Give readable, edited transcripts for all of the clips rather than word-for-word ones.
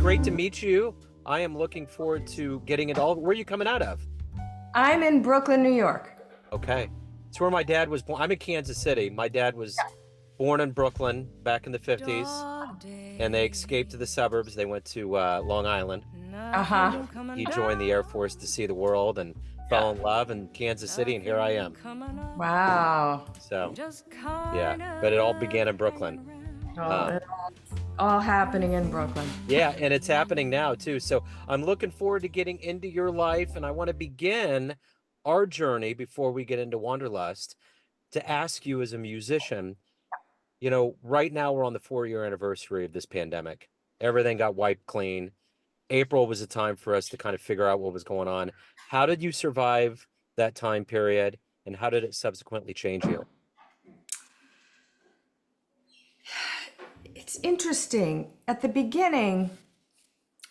great to meet you. I am looking forward to getting it all. Where are you coming out of? I'm in Brooklyn, New York. Okay. It's where my dad was born. I'm in Kansas City. My dad was born in Brooklyn back in the 50s, and they escaped to the suburbs. They went to Long Island. Uh-huh. He joined the Air Force to see the world and fell in love in Kansas City, and here I am. Wow. So, yeah, but it all began in Brooklyn. It's all happening in Brooklyn. Yeah, and it's happening now too. So I'm looking forward to getting into your life, and I want to begin our journey before we get into Wanderlust to ask you as a musician, right now we're on the 4-year anniversary of this pandemic. Everything got wiped clean. April was a time for us to kind of figure out what was going on. How did you survive that time period, and how did it subsequently change you? It's interesting. At the beginning,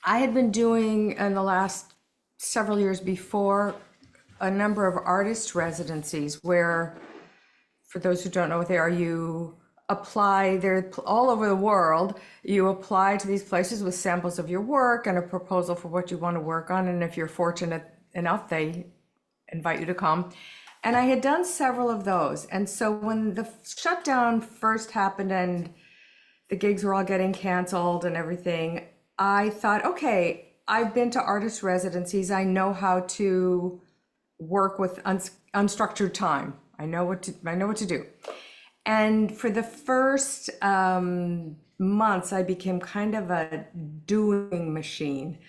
I had been doing, in the last several years before, a number of artist residencies where, for those who don't know what they are, you apply, they're all over the world. You apply to these places with samples of your work and a proposal for what you want to work on. And if you're fortunate enough, they invite you to come. And I had done several of those. And so when the shutdown first happened and the gigs were all getting canceled and everything, I thought, okay, I've been to artist residencies. I know how to work with unstructured time. I know what to do. And for the first months, I became kind of a doing machine.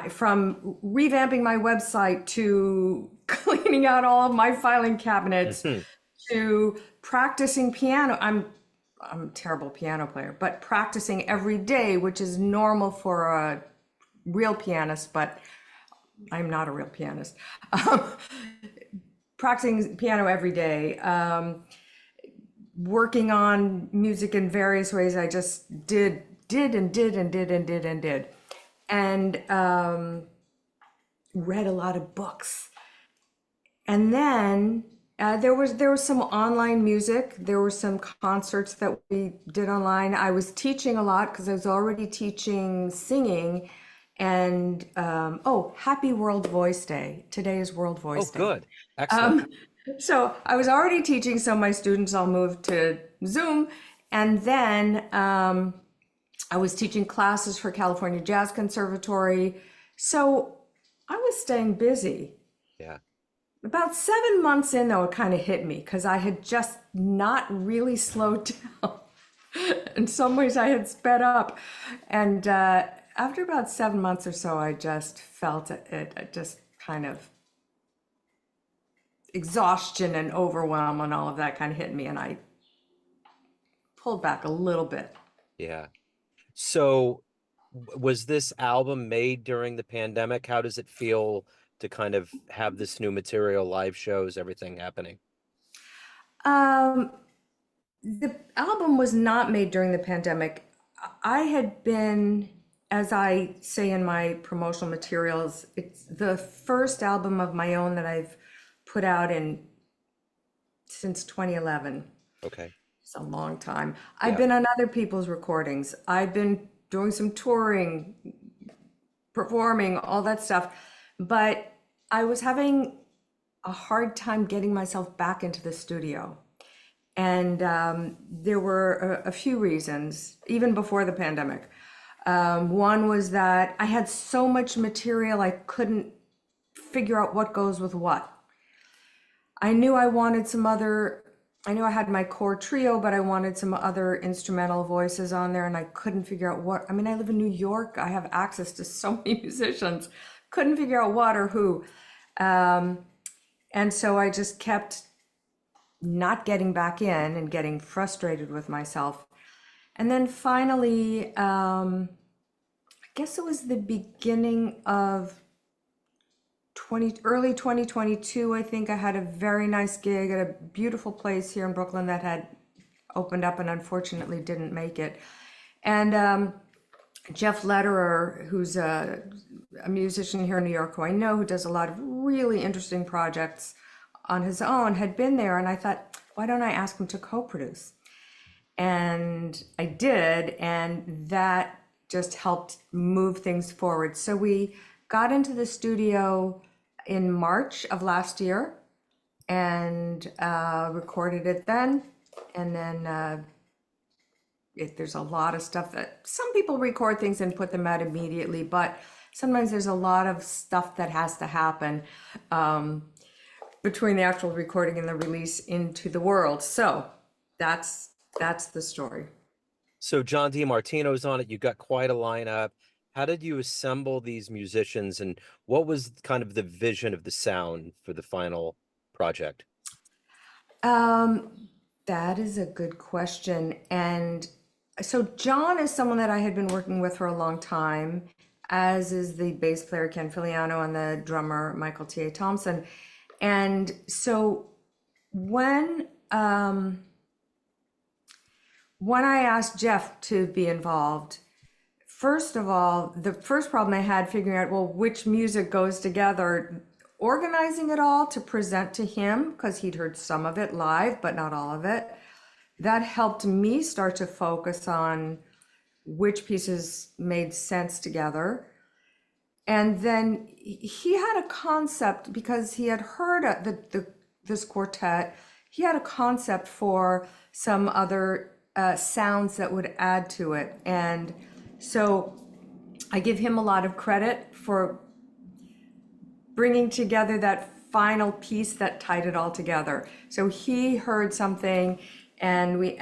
From revamping my website to cleaning out all of my filing cabinets to practicing piano. I'm a terrible piano player, but practicing every day, which is normal for a real pianist, but I'm not a real pianist. Practicing piano every day, working on music in various ways. I just did. And read a lot of books. And then there was some online music. There were some concerts that we did online. I was teaching a lot because I was already teaching singing. And happy World Voice Day. Today is World Voice Day. Oh, good. Excellent. So I was already teaching, so my students all moved to Zoom. And then I was teaching classes for California Jazz Conservatory. So I was staying busy. Yeah. About 7 months in, though, it kind of hit me because I had just not really slowed down. In some ways, I had sped up. And after about 7 months or so, I just felt it just kind of exhaustion and overwhelm and all of that kind of hit me. And I pulled back a little bit. Yeah. So was this album made during the pandemic? How does it feel to kind of have this new material, live shows, everything happening? The album was not made during the pandemic. I had been, as I say in my promotional materials, it's the first album of my own that I've put out since 2011. Okay. It's a long time. I've been on other people's recordings. I've been doing some touring, performing, all that stuff. But I was having a hard time getting myself back into the studio. And there were a few reasons, even before the pandemic. One was that I had so much material, I couldn't figure out what goes with what. I knew I I had my core trio, but I wanted some other instrumental voices on there, and I couldn't figure out what. I mean, I live in New York. I have access to so many musicians. Couldn't figure out what or who. And so I just kept not getting back in and getting frustrated with myself. And then finally, I guess it was the beginning of early 2022, I think I had a very nice gig at a beautiful place here in Brooklyn that had opened up and unfortunately didn't make it. And Jeff Lederer, who's a musician here in New York who I know, who does a lot of really interesting projects on his own, had been there. And I thought, why don't I ask him to co-produce? And I did, and that just helped move things forward. So we got into the studio in March of last year and recorded it then. And then there's a lot of stuff that some people record things and put them out immediately, but sometimes there's a lot of stuff that has to happen between the actual recording and the release into the world. So that's the story. So John DiMartino's on it. You got quite a lineup. How did you assemble these musicians, and what was kind of the vision of the sound for the final project? That is a good question. And so John is someone that I had been working with for a long time, as is the bass player Ken Filiano and the drummer Michael T.A. Thompson. And so when I asked Jeff to be involved, first of all, the first problem I had figuring out, well, which music goes together, organizing it all to present to him, because he'd heard some of it live, but not all of it. That helped me start to focus on which pieces made sense together. And then he had a concept, because he had heard this quartet, he had a concept for some other sounds that would add to it. And so I give him a lot of credit for bringing together that final piece that tied it all together. So he heard something, and we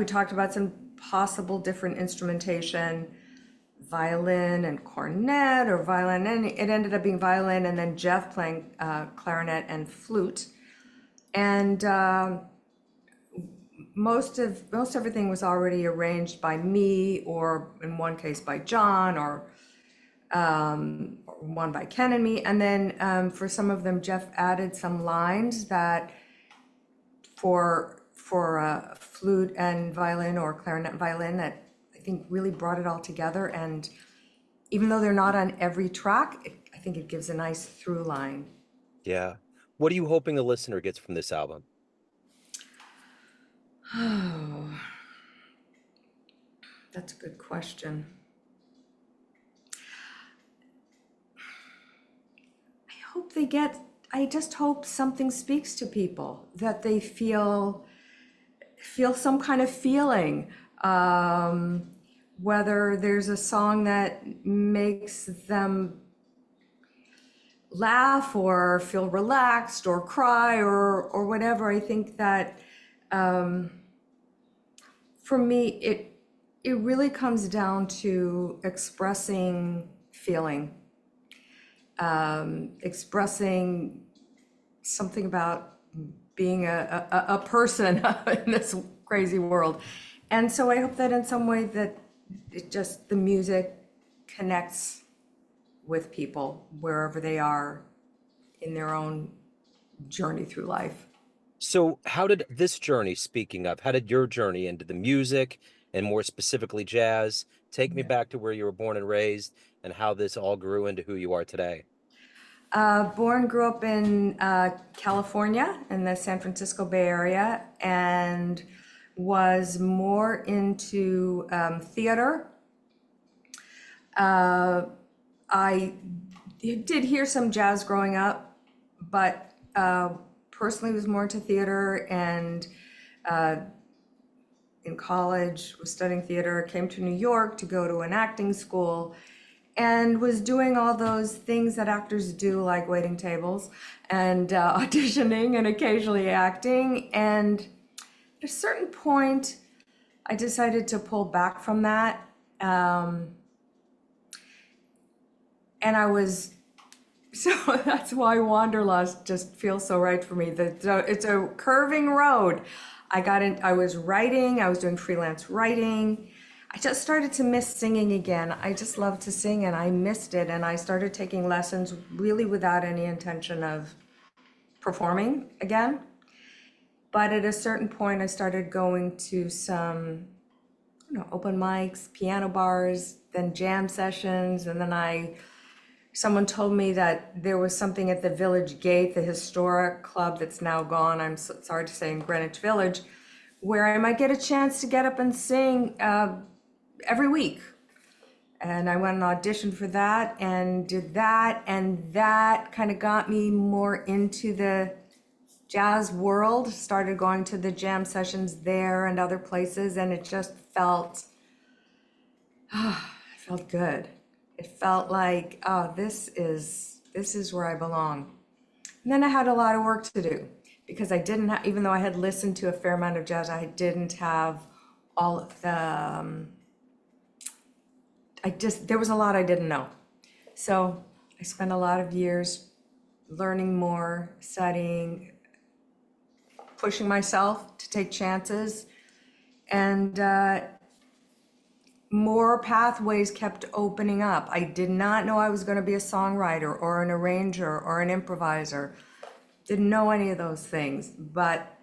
talked about some possible different instrumentation, violin and cornet, or violin, and it ended up being violin, and then Jeff playing clarinet and flute. And most everything was already arranged by me, or in one case by John, or one by Ken and me. And then for some of them, Jeff added some lines that for flute and violin, or clarinet and violin, that I think really brought it all together. And even though they're not on every track, I think it gives a nice through line. Yeah. What are you hoping the listener gets from this album? Oh, that's a good question. I just hope something speaks to people, that they feel some kind of feeling, whether there's a song that makes them laugh or feel relaxed or cry or whatever. I think that for me, it really comes down to expressing feeling, expressing something about being a person in this crazy world. And so I hope that in some way that the music connects with people wherever they are in their own journey through life. So how did this journey, speaking of, how did your journey into the music, and more specifically jazz, take me back to where you were born and raised, and how this all grew into who you are today? Grew up in California, in the San Francisco Bay Area, and was more into theater. I did hear some jazz growing up, but personally was more into theater, and in college was studying theater, came to New York to go to an acting school, and was doing all those things that actors do, like waiting tables and auditioning and occasionally acting. And at a certain point, I decided to pull back from that. And so that's why Wanderlust just feels so right for me. It's a curving road. I was writing, I was doing freelance writing. I just started to miss singing again. I just love to sing, and I missed it. And I started taking lessons really without any intention of performing again. But at a certain point, I started going to some, open mics, piano bars, then jam sessions. And then someone told me that there was something at the Village Gate, the historic club that's now gone, I'm sorry to say, in Greenwich Village, where I might get a chance to get up and sing every week. And I went and auditioned for that and did that. And that kind of got me more into the jazz world, started going to the jam sessions there and other places. And it just it felt good. It felt like, oh, this is where I belong. And then I had a lot of work to do because I didn't have, even though I had listened to a fair amount of jazz, I didn't have all of the, there was a lot I didn't know. So I spent a lot of years learning more, studying, pushing myself to take chances, and more pathways kept opening up. I did not know I was going to be a songwriter or an arranger or an improviser. Didn't know any of those things, but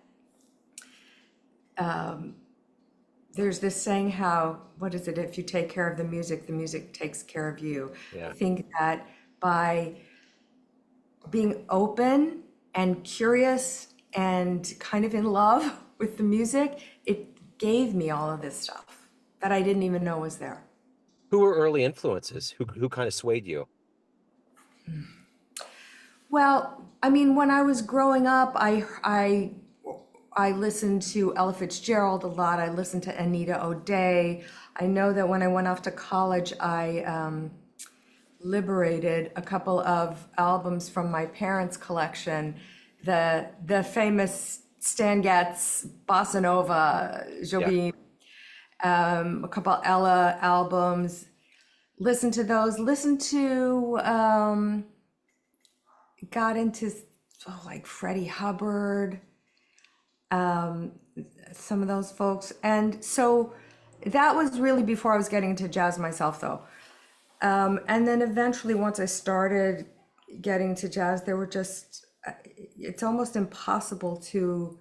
there's this saying how, what is it? If you take care of the music takes care of you. Yeah. I think that by being open and curious and kind of in love with the music, it gave me all of this stuff that I didn't even know was there. Who were early influences? Who kind of swayed you? Well, I mean, when I was growing up, I listened to Ella Fitzgerald a lot. I listened to Anita O'Day. I know that when I went off to college, I liberated a couple of albums from my parents' collection. The famous Stan Getz, Bossa Nova, Jobim, a couple Ella albums. Listened to those. Got into like Freddie Hubbard, some of those folks. And so that was really before I was getting into jazz myself, though. And then eventually, once I started getting to jazz, there were just, it's almost impossible to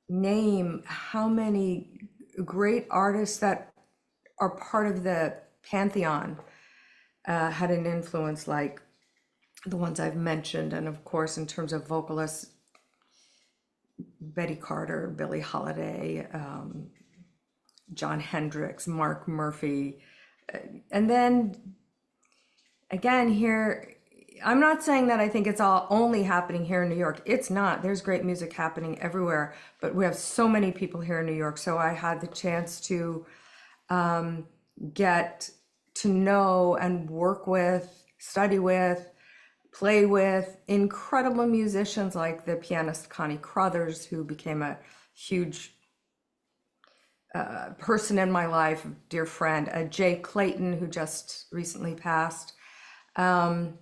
name how many great artists that are part of the pantheon had an influence like the ones I've mentioned. And of course, in terms of vocalists, Betty Carter, Billie Holiday, John Hendricks, Mark Murphy. And then again, here, I'm not saying that I think it's all only happening here in New York. It's not. There's great music happening everywhere, but we have so many people here in New York. So I had the chance to get to know and work with, study with, play with incredible musicians like the pianist Connie Crothers, who became a huge person in my life, a dear friend, Jay Clayton, who just recently passed. And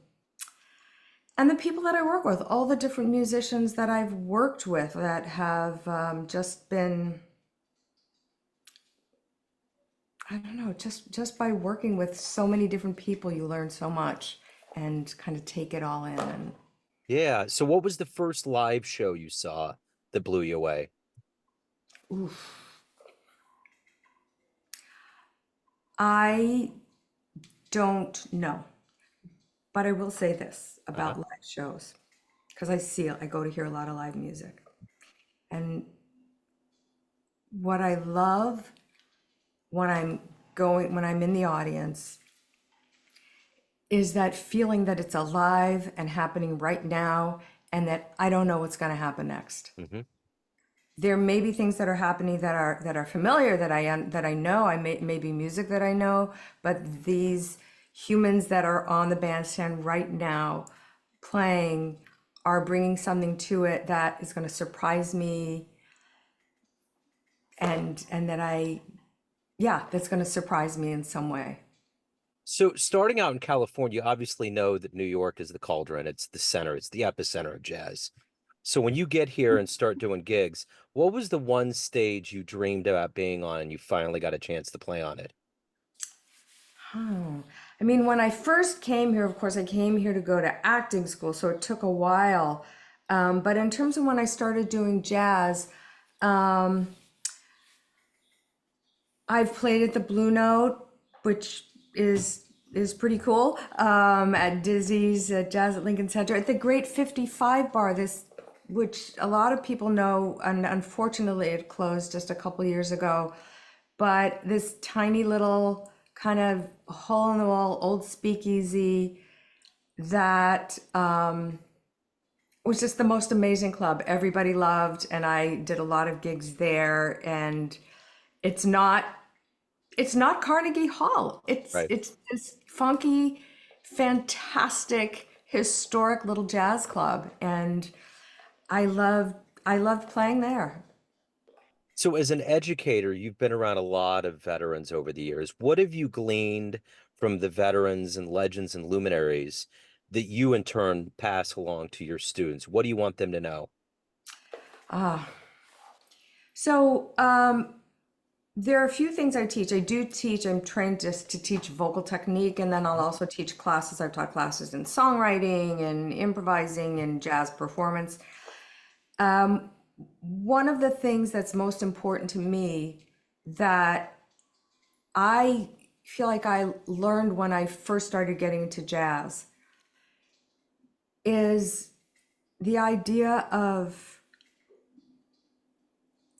the people that I work with, all the different musicians that I've worked with that have just been, I don't know, just by working with so many different people, you learn so much and kind of take it all in. And Yeah. So what was the first live show you saw that blew you away? oof. I don't know, but I will say this about live shows, because I go to hear a lot of live music. And what I love when I'm in the audience is that feeling that it's alive and happening right now, and that I don't know what's going to happen next. Mm-hmm. There may be things that are happening that are familiar, that I know. I may be music that I know, but these humans that are on the bandstand right now playing are bringing something to it that is going to surprise me, and that that's going to surprise me in some way. So starting out in California, you obviously know that New York is the cauldron. It's the center. It's the epicenter of jazz. So when you get here and start doing gigs, what was the one stage you dreamed about being on and you finally got a chance to play on it? Oh, I mean, when I first came here, of course, I came here to go to acting school, so it took a while. But in terms of when I started doing jazz, I've played at the Blue Note, which is pretty cool. At Dizzy's, Jazz at Lincoln Center, at the Great 55 Bar, which a lot of people know, and unfortunately it closed just a couple years ago. But this tiny little kind of hole in the wall, old speakeasy that was just the most amazing club. Everybody loved, and I did a lot of gigs there. And it's not it's not Carnegie Hall. Right. It's this funky, fantastic, historic little jazz club, and I loved playing there. So, as an educator, you've been around a lot of veterans over the years. What have you gleaned from the veterans and legends and luminaries that you in turn pass along to your students? What do you want them to know? Ah, so there are a few things I teach. I do teach. I'm trained just to teach vocal technique, and then I'll also teach classes. I've taught classes in songwriting and improvising and jazz performance. One of the things that's most important to me that I feel like I learned when I first started getting into jazz is the idea of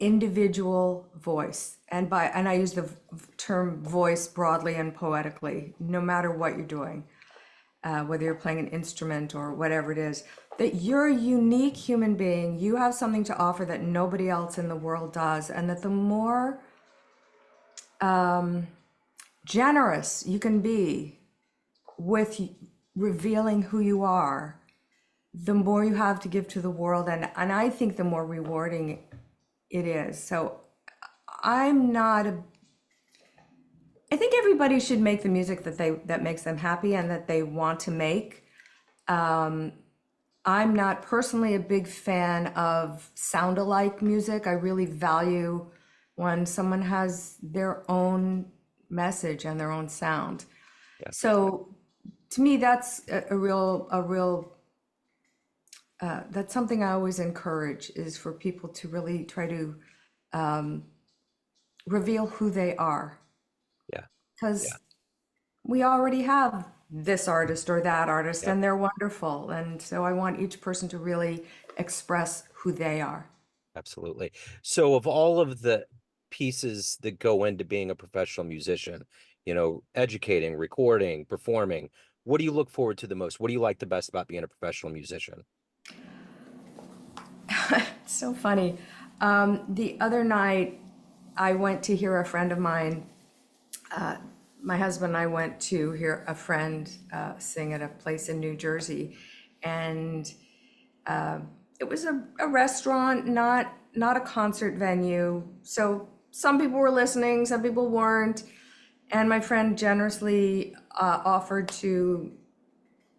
individual voice. And I use the term voice broadly and poetically, no matter what you're doing, whether you're playing an instrument or whatever it is, that you're a unique human being. You have something to offer that nobody else in the world does, and that the more generous you can be with revealing who you are, the more you have to give to the world, and I think the more rewarding it is. So I'm not a I think everybody should make the music that makes them happy and that they want to make. I'm not personally a big fan of sound-alike music. I really value when someone has their own message and their own sound. Yeah. So to me, that's that's something I always encourage, is for people to really try to reveal who they are, Yeah. because Yeah. we already have this artist or that artist, Yep. and they're wonderful. And so I want each person to really express who they are. Absolutely. So, of all of the pieces that go into being a professional musician, educating, recording, performing, what do you look forward to the most? What do you like the best about being a professional musician? It's so funny. The other night, I went to hear a friend of mine. My husband and I went to hear a friend sing at a place in New Jersey, and it was a restaurant, not a concert venue. So some people were listening, some people weren't, and my friend generously offered to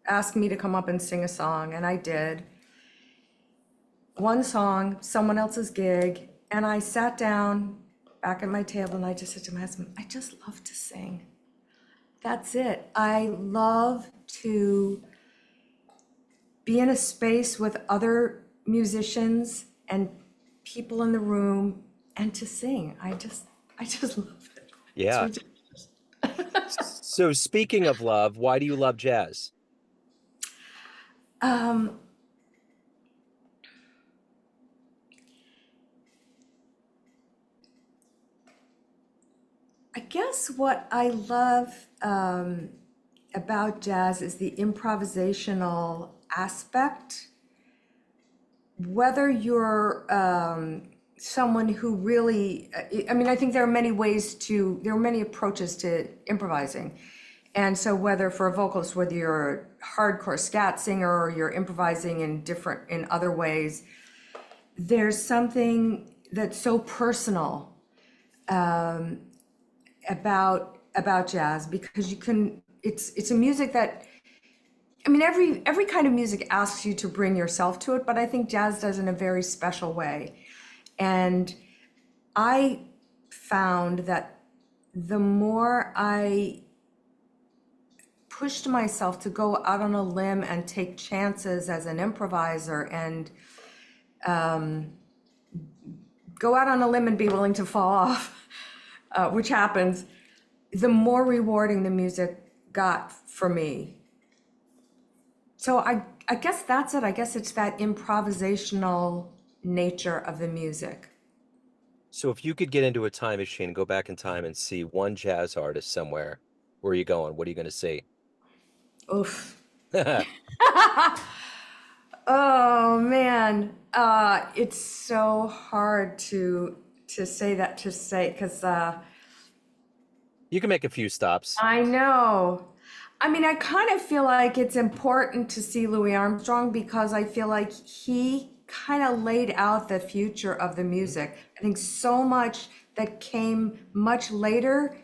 ask me to come up and sing a song, and I did. One song, someone else's gig, and I sat down back at my table and I just said to my husband, I just love to sing. That's it. I love to be in a space with other musicians and people in the room and to sing. I just love it. It's Yeah. ridiculous. So, speaking of love, why do you love jazz? Um, I guess what I love about jazz is the improvisational aspect. Whether you're someone who really, I mean, I think there are there are many approaches to improvising. And so whether for a vocalist, whether you're a hardcore scat singer or you're improvising in other ways, there's something that's so personal about jazz, because it's a music that, I mean, every kind of music asks you to bring yourself to it, but I think jazz does in a very special way. And I found that the more I pushed myself to go out on a limb and take chances as an improviser, and go out on a limb and be willing to fall off, which happens, the more rewarding the music got for me. So I guess that's it. I guess it's that improvisational nature of the music. So, if you could get into a time machine and go back in time and see one jazz artist somewhere, Where are you going? What are you going to see? Oof. Oh man, it's so hard to say because You can make a few stops. I know. I mean, I kind of feel like it's important to see Louis Armstrong because I feel like he kind of laid out the future of the music. I think so much that came much later.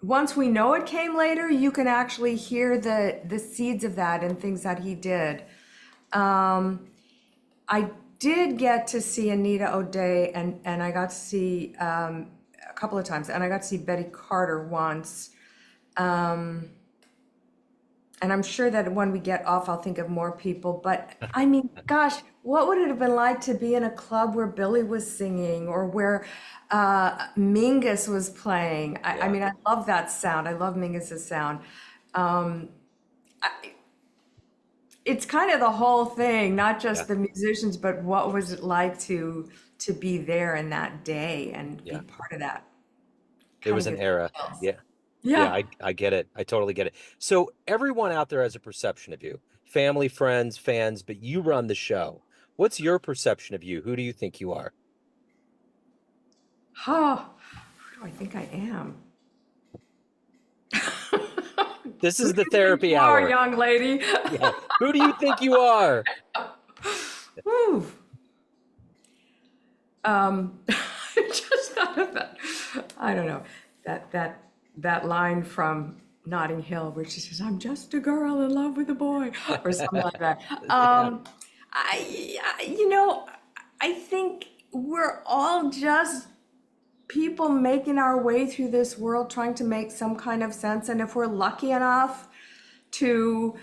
Once we know it came later, you can actually hear the seeds of that and things that he did. I did get to see Anita O'Day and I got to see a couple of times, and I got to see Betty Carter once. And I'm sure that when we get off, I'll think of more people. But I mean, gosh, what would it have been like to be in a club where Billy was singing or where Mingus was playing? I Yeah. mean, I love that sound. I love Mingus's sound. It's kind of the whole thing, not Yeah. just the musicians, but what was it like to be there in that day and be Yeah. part of that? It Kind was of an gives me era. chills. Yeah. Yeah, Yeah. I get it. I totally get it. So everyone out there has a perception of you, family, friends, fans, but you run the show. What's your perception of you? Who do you think you are? Oh, who do I think I am? This Who is do the you think therapy you are, hour. young lady? Yeah. Who do you think you are? Woo. I just thought of that. I don't know that line from Notting Hill, where she says, "I'm just a girl in love with a boy," or something like that. Yeah. You know, I think we're all just people making our way through this world, trying to make some kind of sense, and if we're lucky enough to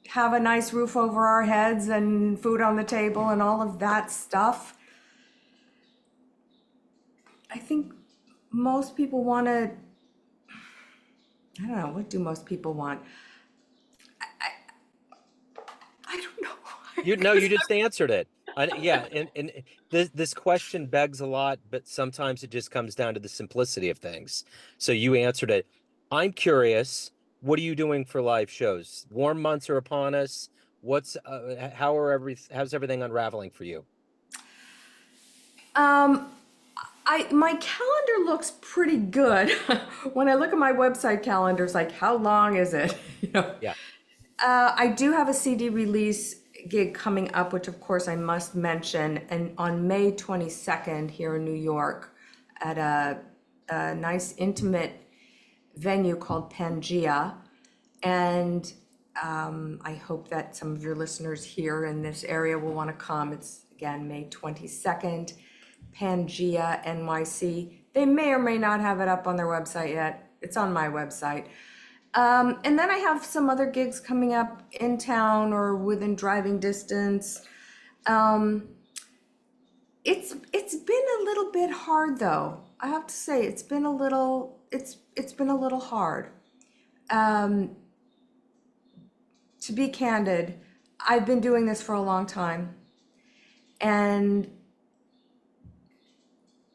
have a nice roof over our heads and food on the table and all of that stuff, I think most people want to, I don't know, what do most people want? I don't know. You know, you just answered it. Yeah, and this question begs a lot, but sometimes it just comes down to the simplicity of things. So you answered it. I'm curious, what are you doing for live shows? Warm months are upon us. How's everything unraveling for you? Um, my calendar looks pretty good. When I look at my website calendar, it's like, how long is it? You know, Yeah. I do have a CD release gig coming up, which of course I must mention, and on May 22nd here in New York at a nice intimate venue called Pangea. And I hope that some of your listeners here in this area will want to come. It's again May 22nd, Pangea NYC. They may or may not have it up on their website yet. It's on my website. And then I have some other gigs coming up in town or within driving distance. It's been a little bit hard though. I have to say it's been a little hard. To be candid, I've been doing this for a long time, and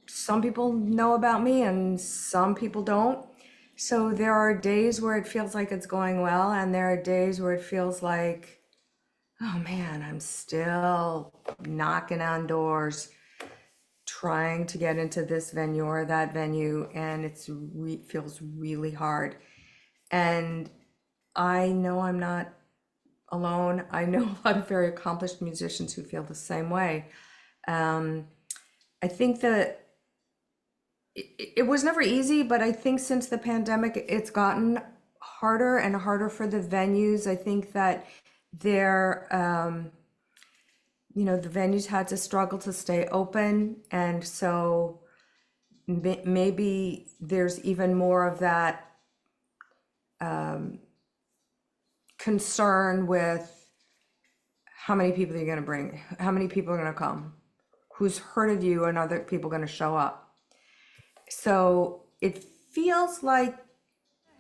some people know about me and some people don't. So there are days where it feels like it's going well, and there are days where it feels like, oh man, I'm still knocking on doors, trying to get into this venue or that venue, and feels really hard. And I know I'm not alone. I know a lot of very accomplished musicians who feel the same way. I think that it was never easy, but I think since the pandemic, it's gotten harder and harder for the venues. I think that they're, the venues had to struggle to stay open. And so maybe there's even more of that concern with how many people you're going to bring, how many people are going to come, who's heard of you, and other people going to show up. So it feels like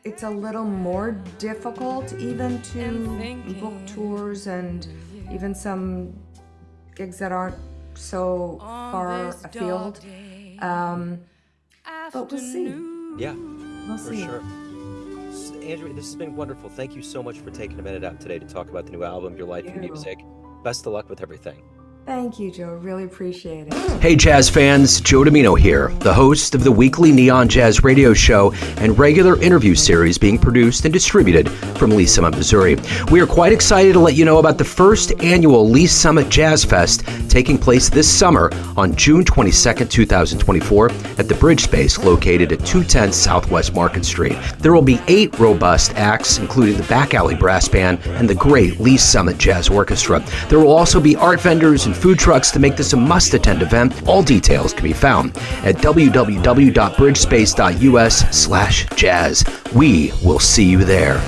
it's a little more difficult even to book tours and even some gigs that aren't so far afield. But we'll see. Yeah. We'll For see. sure. Andrea, this has been wonderful. Thank you so much for taking a minute out today to talk about the new album, your life and music. Best of luck with everything. Thank you, Joe. Really appreciate it. Hey jazz fans, Joe Domino here, the host of the weekly Neon Jazz radio show and regular interview series being produced and distributed from Lee Summit, Missouri. We are quite excited to let you know about the first annual Lee Summit Jazz Fest taking place this summer on June 22nd, 2024 at the Bridge Space located at 210 Southwest Market Street. There will be 8 robust acts, including the Back Alley Brass Band and the great Lee Summit Jazz Orchestra. There will also be art vendors and food trucks to make this a must-attend event. All details can be found at www.bridgespace.us/jazz. We will see you there.